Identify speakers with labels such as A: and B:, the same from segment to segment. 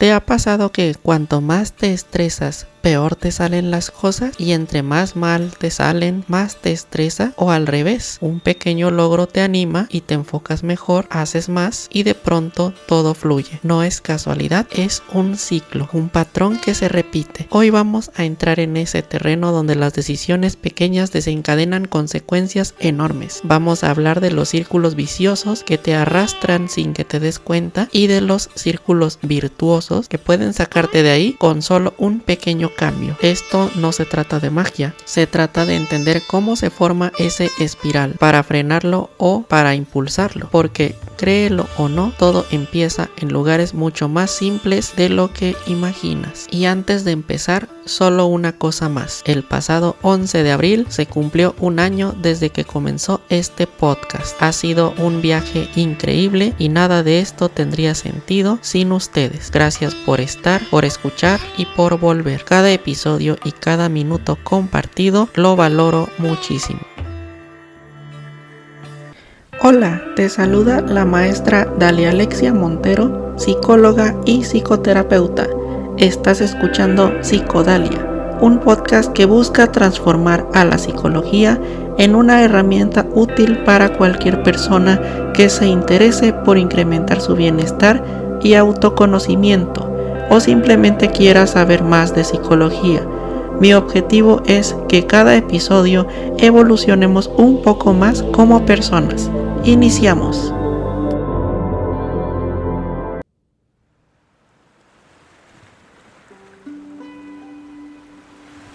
A: ¿Te ha pasado que cuanto más te estresas, peor te salen las cosas? Y entre más mal te salen, más te estresa. O al revés, un pequeño logro te anima y te enfocas mejor, haces más y de pronto todo fluye. No es casualidad, es un ciclo, un patrón que se repite. Hoy vamos a entrar en ese terreno donde las decisiones pequeñas desencadenan consecuencias enormes. Vamos a hablar de los círculos viciosos que te arrastran sin que te des cuenta y de los círculos virtuosos que pueden sacarte de ahí con solo un pequeño cambio. Esto no se trata de magia, se trata de entender cómo se forma ese espiral para frenarlo o para impulsarlo, porque créelo o no, todo empieza en lugares mucho más simples de lo que imaginas. Y antes de empezar, solo una cosa más. El pasado 11 de abril se cumplió un año desde que comenzó este podcast. Ha sido un viaje increíble y nada de esto tendría sentido sin ustedes. Gracias por estar, por escuchar y por volver. Cada episodio y cada minuto compartido lo valoro muchísimo. Hola, te saluda la maestra Dalia Alexia Montero, psicóloga y psicoterapeuta. Estás escuchando Psicodalia, un podcast que busca transformar a la psicología en una herramienta útil para cualquier persona que se interese por incrementar su bienestar y autoconocimiento, o simplemente quiera saber más de psicología. Mi objetivo es que cada episodio evolucionemos un poco más como personas. Iniciamos.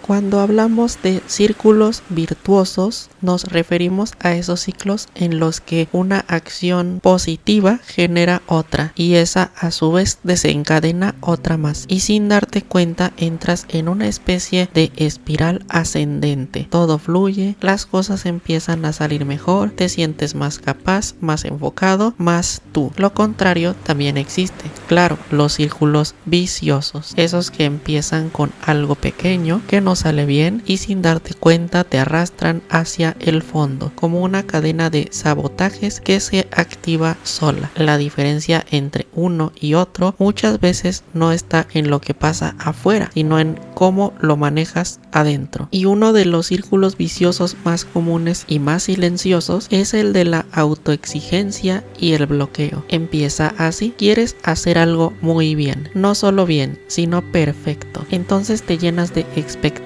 A: Cuando hablamos de círculos virtuosos, nos referimos a esos ciclos en los que una acción positiva genera otra y esa a su vez desencadena otra más. Y sin darte cuenta entras en una especie de espiral ascendente. Todo fluye, las cosas empiezan a salir mejor, te sientes más capaz, más enfocado, más tú. Lo contrario también existe. Claro, los círculos viciosos, esos que empiezan con algo pequeño que no sale bien y sin darte cuenta te arrastran hacia el fondo, como una cadena de sabotajes que se activa sola. La diferencia entre uno y otro muchas veces no está en lo que pasa afuera, sino en cómo lo manejas adentro. Y uno de los círculos viciosos más comunes y más silenciosos es el de la autoexigencia y el bloqueo. Empieza así: quieres hacer algo muy bien, no solo bien, sino perfecto. Entonces te llenas de expectativas,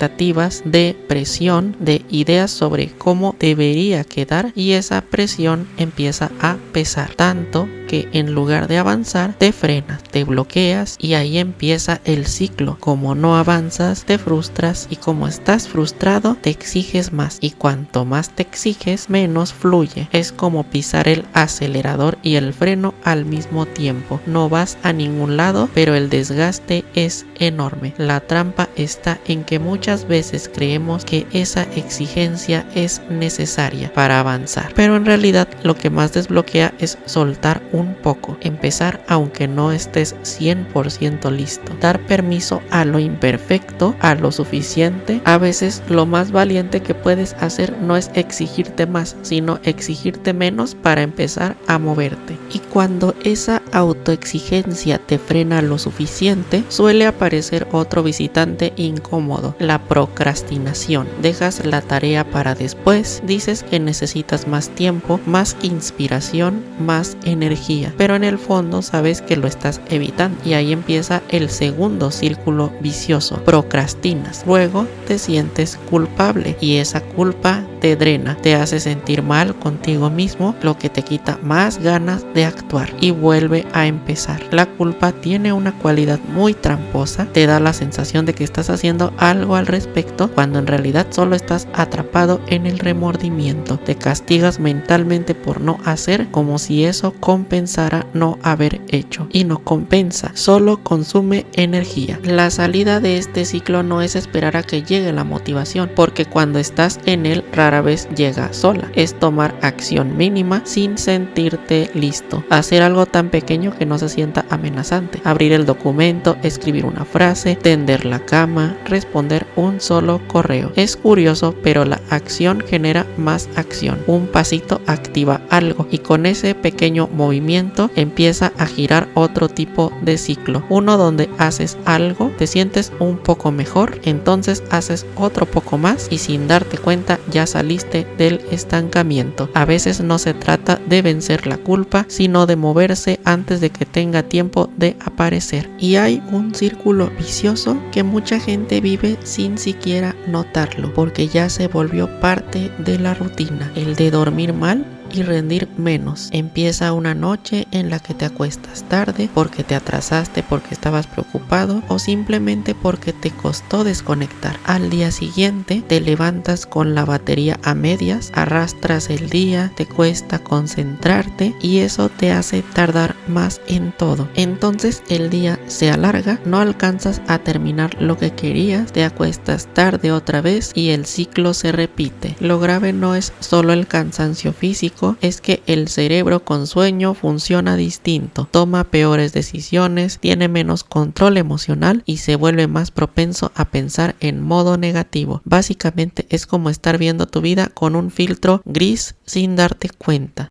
A: de presión, de ideas sobre cómo debería quedar y esa presión empieza a pesar tanto que en lugar de avanzar te frenas, te bloqueas y ahí empieza el ciclo. Como no avanzas, te frustras y como estás frustrado, te exiges más y cuanto más te exiges, menos fluye. Es como pisar el acelerador y el freno al mismo tiempo. No vas a ningún lado, pero el desgaste es enorme. La trampa está en que muchas veces creemos que esa exigencia es necesaria para avanzar, pero en realidad lo que más desbloquea es soltar un poco, empezar aunque no estés 100% listo, dar permiso a lo imperfecto, a lo suficiente. A veces lo más valiente que puedes hacer no es exigirte más, sino exigirte menos para empezar a moverte. Y cuando esa autoexigencia te frena lo suficiente, suele aparecer otro visitante incómodo: la procrastinación. Dejas la tarea para después, dices que necesitas más tiempo, más inspiración, más energía, pero en el fondo sabes que lo estás evitando y ahí empieza el segundo círculo vicioso. Procrastinas, luego te sientes culpable y esa culpa te drena, te hace sentir mal contigo mismo, lo que te quita más ganas de actuar y vuelve a empezar. La culpa tiene una cualidad muy tramposa, te da la sensación de que estás haciendo algo al respecto cuando en realidad solo estás atrapado en el remordimiento. Te castigas mentalmente por no hacer, como si eso compensara no haber hecho, y no compensa, solo consume energía. La salida de este ciclo no es esperar a que llegue la motivación, porque cuando estás en él rara rara vez llega sola. Es tomar acción mínima sin sentirte listo. Hacer algo tan pequeño que no se sienta amenazante. Abrir el documento, escribir una frase, tender la cama, responder un solo correo. Es curioso, pero la acción genera más acción. Un pasito activa algo y con ese pequeño movimiento empieza a girar otro tipo de ciclo. Uno donde haces algo, te sientes un poco mejor, entonces haces otro poco más y sin darte cuenta ya saliste del estancamiento. A veces no se trata de vencer la culpa, sino de moverse antes de que tenga tiempo de aparecer. Y hay un círculo vicioso que mucha gente vive sin siquiera notarlo, porque ya se volvió parte de la rutina, el de dormir mal y rendir menos. Empieza una noche en la que te acuestas tarde porque te atrasaste, porque estabas preocupado o simplemente porque te costó desconectar. Al día siguiente te levantas con la batería a medias, arrastras el día, te cuesta concentrarte y eso te hace tardar más en todo. Entonces el día se alarga, no alcanzas a terminar lo que querías, te acuestas tarde otra vez y el ciclo se repite. Lo grave no es solo el cansancio físico, es que el cerebro con sueño funciona distinto, toma peores decisiones, tiene menos control emocional y se vuelve más propenso a pensar en modo negativo. Básicamente es como estar viendo tu vida con un filtro gris sin darte cuenta.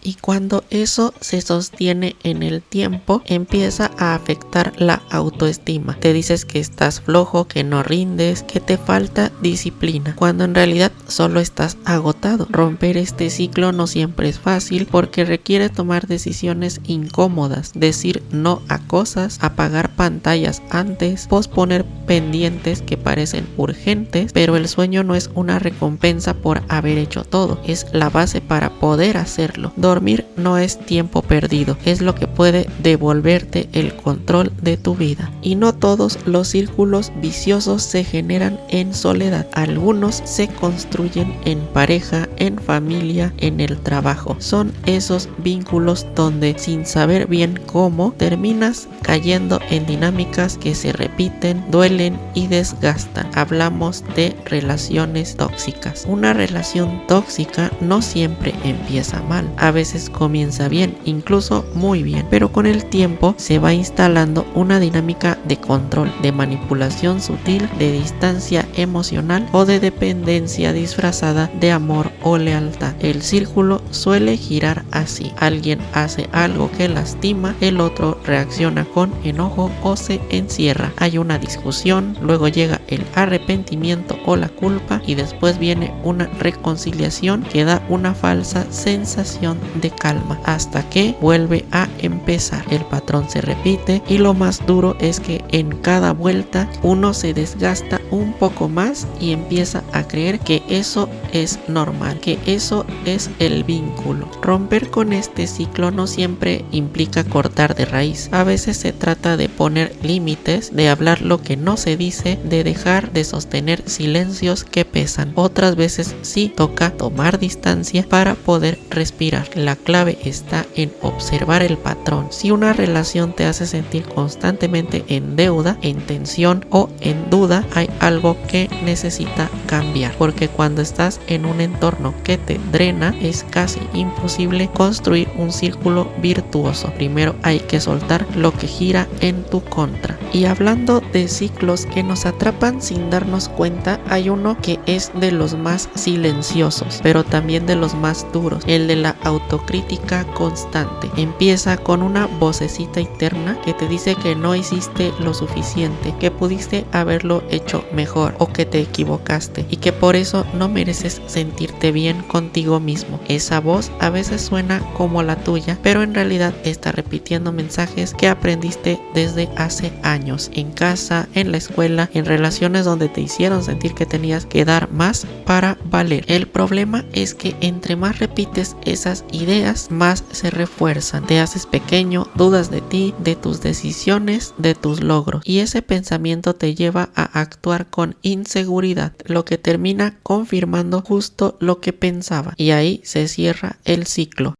A: Y cuando eso se sostiene en el tiempo, empieza a afectar la autoestima. Te dices que estás flojo, que no rindes, que te falta disciplina, cuando en realidad solo estás agotado. Romper este ciclo no siempre es fácil porque requiere tomar decisiones incómodas, decir no a cosas, apagar pantallas antes, posponer pendientes que parecen urgentes, pero el sueño no es una recompensa por haber hecho todo, es la base para poder hacerlo. Dormir no es tiempo perdido, es lo que puede devolverte el control de tu vida. Y no todos los círculos viciosos se generan en soledad. Algunos se construyen en pareja, en familia, en el trabajo. Son esos vínculos donde, sin saber bien cómo, terminas cayendo en dinámicas que se repiten, duelen y desgastan. Hablamos de relaciones tóxicas. Una relación tóxica no siempre empieza mal. A veces comienza bien, incluso muy bien, pero con el tiempo se va instalando una dinámica de control, de manipulación sutil, de distancia emocional o de dependencia disfrazada de amor o lealtad. El círculo suele girar así: alguien hace algo que lastima, el otro reacciona con enojo o se encierra. Hay una discusión, luego llega el arrepentimiento o la culpa y después viene una reconciliación que da una falsa sensación de calma hasta que vuelve a empezar. El patrón se repite y lo más duro es que en cada vuelta uno se desgasta un poco más y empieza a creer que eso es normal, que eso es el vínculo. Romper con este ciclo no siempre implica cortar de raíz. A veces se trata de poner límites, de hablar lo que no se dice, de dejar de sostener silencios que pesan. Otras veces sí toca tomar distancia para poder respirar. La clave está en observar el patrón. Si una relación te hace sentir constantemente en deuda, en tensión o en duda, hay algo que necesita cambiar, porque cuando estás en un entorno que te drena, es casi imposible construir un círculo virtuoso. Primero hay que soltar lo que gira en tu contra. Y hablando de ciclos que nos atrapan sin darnos cuenta, hay uno que es de los más silenciosos, pero también de los más duros, el de la autocrítica constante. Empieza con una vocecita interna que te dice que no hiciste lo suficiente, que pudiste haberlo hecho mejor o que te equivocaste y que por eso no mereces sentirte bien contigo mismo. Esa voz a veces suena como la tuya, pero en realidad está repitiendo mensajes que aprendiste desde hace años, en casa, en la escuela, en relaciones donde te hicieron sentir que tenías que dar más para valer. El problema es que entre más repites esas ideas, más se refuerzan. Te haces pequeño, dudas de ti, de tus decisiones, de tus logros, y ese pensamiento te lleva a actuar con inseguridad, lo que termina confirmando justo lo que pensaba, y ahí se cierra el ciclo.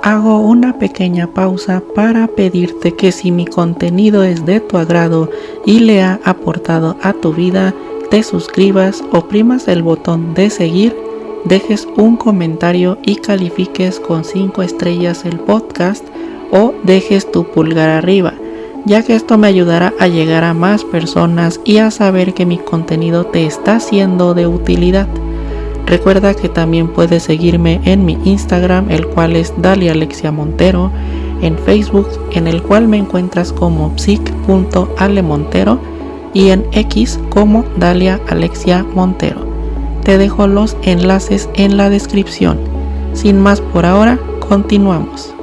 A: Hago una pequeña pausa para pedirte que si mi contenido es de tu agrado y le ha aportado a tu vida, te suscribas, oprimas el botón de seguir, dejes un comentario y califiques con 5 estrellas el podcast o dejes tu pulgar arriba, ya que esto me ayudará a llegar a más personas y a saber que mi contenido te está siendo de utilidad. Recuerda que también puedes seguirme en mi Instagram, el cual es Dalia Alexia Montero, en Facebook, en el cual me encuentras como psic.alemontero y en X como Dalia Alexia Montero. Te dejo los enlaces en la descripción. Sin más por ahora, continuamos.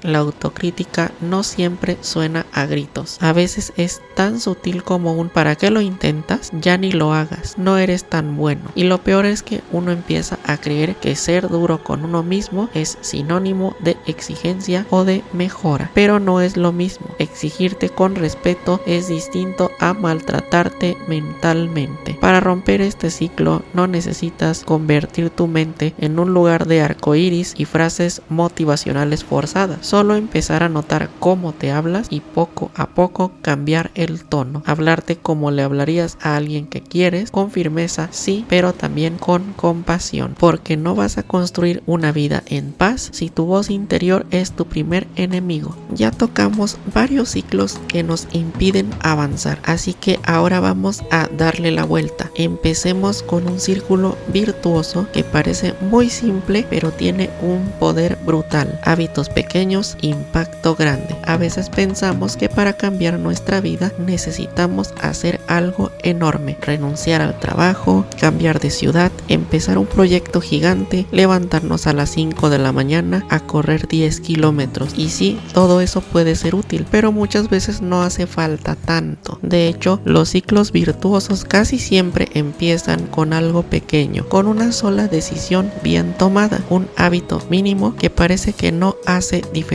A: La autocrítica no siempre suena a gritos. A veces es tan sutil como un ¿para qué lo intentas? Ya ni lo hagas, no eres tan bueno. Y lo peor es que uno empieza a creer que ser duro con uno mismo es sinónimo de exigencia o de mejora. Pero no es lo mismo. Exigirte con respeto es distinto a maltratarte mentalmente. Para romper este ciclo no necesitas convertir tu mente en un lugar de arcoíris y frases motivacionales forzadas. Solo empezar a notar cómo te hablas y poco a poco cambiar el tono. Hablarte como le hablarías a alguien que quieres, con firmeza, sí, pero también con compasión. Porque no vas a construir una vida en paz si tu voz interior es tu primer enemigo. Ya tocamos varios ciclos que nos impiden avanzar, así que ahora vamos a darle la vuelta. Empecemos con un círculo virtuoso que parece muy simple, pero tiene un poder brutal. Hábitos pequeños, impacto grande. A veces pensamos que para cambiar nuestra vida necesitamos hacer algo enorme, renunciar al trabajo, cambiar de ciudad, empezar un proyecto gigante, levantarnos a las 5 de la mañana a correr 10 kilómetros. Y sí, todo eso puede ser útil, pero muchas veces no hace falta tanto. De hecho, los ciclos virtuosos casi siempre empiezan con algo pequeño, con una sola decisión bien tomada, un hábito mínimo que parece que no hace diferencia,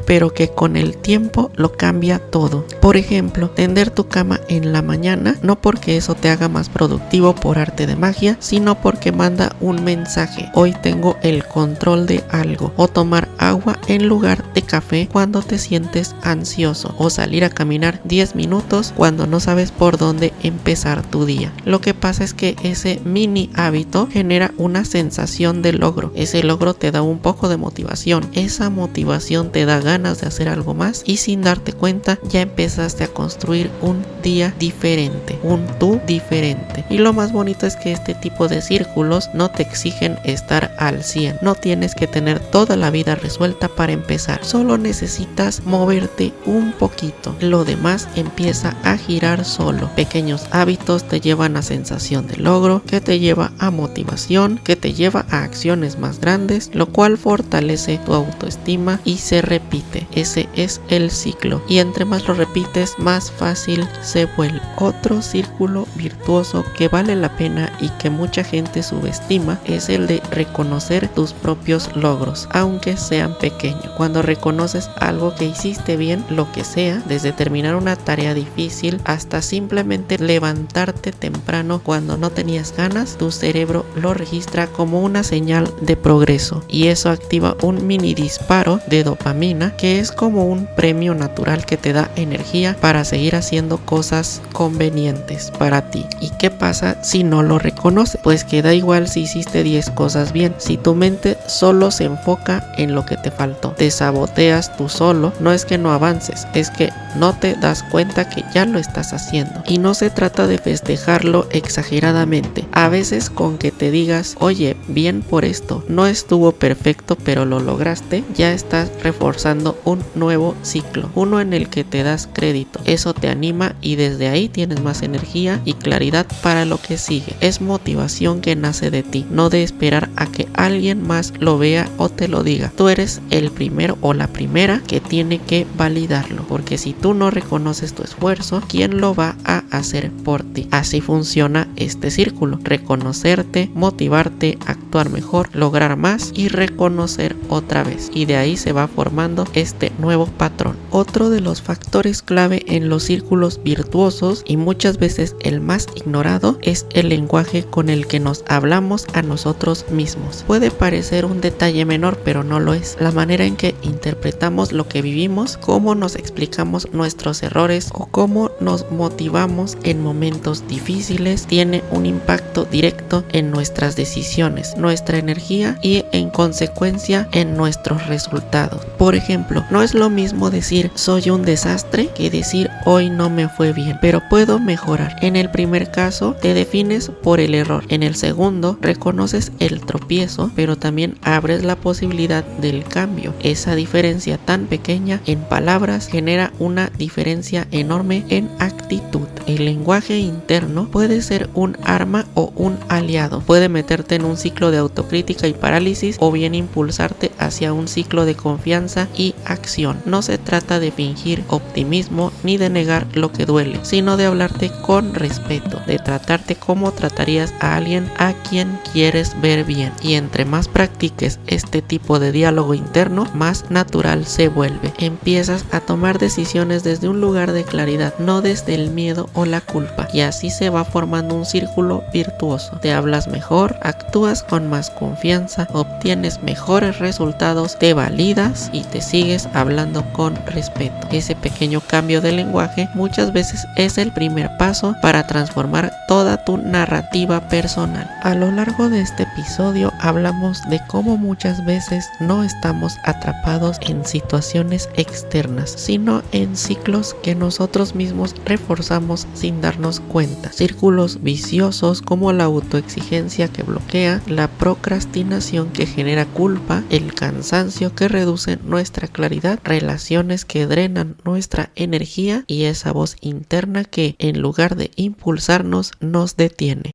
A: pero que con el tiempo lo cambia todo. Por ejemplo, tender tu cama en la mañana, no porque eso te haga más productivo por arte de magia, sino porque manda un mensaje: hoy tengo el control de algo. O tomar agua en lugar de café cuando te sientes ansioso, o salir a caminar 10 minutos cuando no sabes por dónde empezar tu día. Lo que pasa es que ese mini hábito genera una sensación de logro. Ese logro te da un poco de motivación. Esa motivación te da ganas de hacer algo más y sin darte cuenta ya empezaste a construir un día diferente, un tú diferente. Y lo más bonito es que este tipo de círculos no te exigen estar al 100. No tienes que tener toda la vida resuelta para empezar. Solo necesitas moverte un poquito. Lo demás empieza a girar solo. Pequeños hábitos te llevan a sensación de logro, que te lleva a motivación, que te lleva a acciones más grandes, lo cual fortalece tu autoestima y se repite. Ese es el ciclo, y entre más lo repites, más fácil se vuelve. Otro círculo virtuoso que vale la pena y que mucha gente subestima es el de reconocer tus propios logros, aunque sean pequeños. Cuando reconoces algo que hiciste bien, lo que sea, desde terminar una tarea difícil hasta simplemente levantarte temprano cuando no tenías ganas, tu cerebro lo registra como una señal de progreso, y eso activa un mini disparo de dopamina, que es como un premio natural que te da energía para seguir haciendo cosas convenientes para ti. ¿Y qué pasa si no lo reconoces? Pues que da igual si hiciste 10 cosas bien. Si tu mente solo se enfoca en lo que te faltó, te saboteas tú solo. No es que no avances, es que no te das cuenta que ya lo estás haciendo. Y no se trata de festejarlo exageradamente. A veces con que te digas: oye, bien por esto, no estuvo perfecto pero lo lograste, ya estás reforzando un nuevo ciclo, uno en el que te das crédito. Eso te anima y desde ahí tienes más energía y claridad para lo que sigue. Es motivación que nace de ti, no de esperar a que alguien más lo vea o te lo diga. Tú eres el primero o la primera que tiene que validarlo, porque si tú no reconoces tu esfuerzo, ¿quién lo va a hacer por ti? Así funciona este círculo: reconocerte, motivarte, actuar mejor, lograr más y reconocer otra vez, y de ahí se va formando este nuevo patrón. Otro de los factores clave en los círculos virtuosos, y muchas veces el más ignorado, es el lenguaje lenguaje con el que nos hablamos a nosotros mismos. Puede parecer un detalle menor, pero no lo es. La manera en que interpretamos lo que vivimos, cómo nos explicamos nuestros errores o cómo nos motivamos en momentos difíciles tiene un impacto directo en nuestras decisiones, nuestra energía y en consecuencia en nuestros resultados. Por ejemplo, no es lo mismo decir soy un desastre que decir hoy no me fue bien, pero puedo mejorar. En el primer caso te defines por el error, en el segundo reconoces el tropiezo, pero también abres la posibilidad del cambio. Esa diferencia tan pequeña en palabras genera una diferencia enorme en actitud. El lenguaje interno puede ser un arma o un aliado. Puede meterte en un ciclo de autocrítica y parálisis o bien impulsarte hacia un ciclo de confianza y acción. No se trata de fingir optimismo ni de negar lo que duele, sino de hablarte con respeto, de tratarte como tratarías a alguien a quien quieres ver bien. Y entre más practiques este tipo de diálogo interno, más natural se vuelve. Empiezas a tomar decisiones desde un lugar de claridad, no desde el miedo o la culpa, y así se va formando un círculo virtuoso. Te hablas mejor, actúas con más confianza, obtienes mejores resultados, te validas y te sigues hablando con respeto. Ese pequeño cambio de lenguaje muchas veces es el primer paso para transformar toda tu narrativa personal. A lo largo de este episodio hablamos de cómo muchas veces no estamos atrapados en situaciones externas, sino en ciclos que nosotros mismos reforzamos sin darnos cuenta. Círculos viciosos como la autoexigencia que bloquea, la procrastinación que genera culpa, el cansancio que reduce nuestra claridad, relaciones que drenan nuestra energía y esa voz interna que en lugar de impulsarnos nos detiene.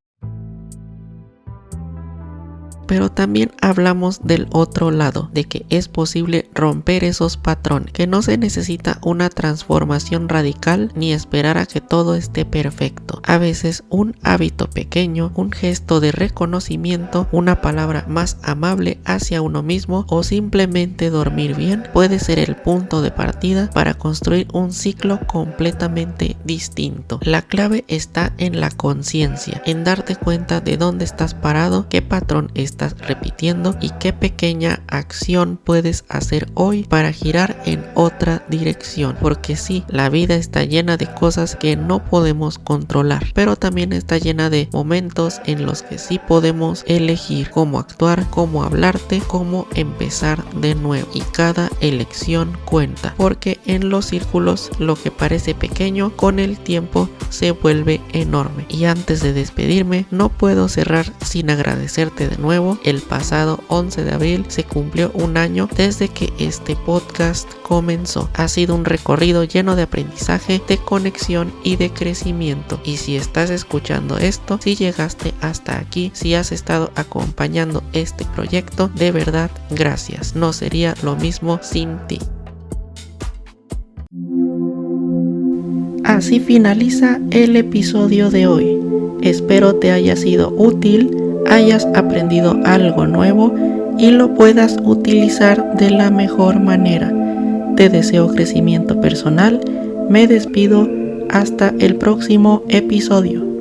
A: Pero también hablamos del otro lado, de que es posible romper esos patrones, que no se necesita una transformación radical ni esperar a que todo esté perfecto. A veces un hábito pequeño, un gesto de reconocimiento, una palabra más amable hacia uno mismo o simplemente dormir bien puede ser el punto de partida para construir un ciclo completamente distinto. La clave está en la conciencia, en darte cuenta de dónde estás parado, qué patrón estás repitiendo y qué pequeña acción puedes hacer hoy para girar en otra dirección. Porque sí, la vida está llena de cosas que no podemos controlar, pero también está llena de momentos en los que sí podemos elegir cómo actuar, cómo hablarte, cómo empezar de nuevo. Y cada elección cuenta, porque en los círculos lo que parece pequeño con el tiempo se vuelve enorme. Y antes de despedirme, no puedo cerrar sin agradecerte de nuevo. El pasado 11 de abril se cumplió un año desde que este podcast comenzó. Ha sido un recorrido lleno de aprendizaje, de conexión y de crecimiento. Y si estás escuchando esto, si llegaste hasta aquí, si has estado acompañando este proyecto, de verdad, gracias. No sería lo mismo sin ti. Así finaliza el episodio de hoy. Espero te haya sido útil, hayas aprendido algo nuevo y lo puedas utilizar de la mejor manera. Te deseo crecimiento personal. Me despido hasta el próximo episodio.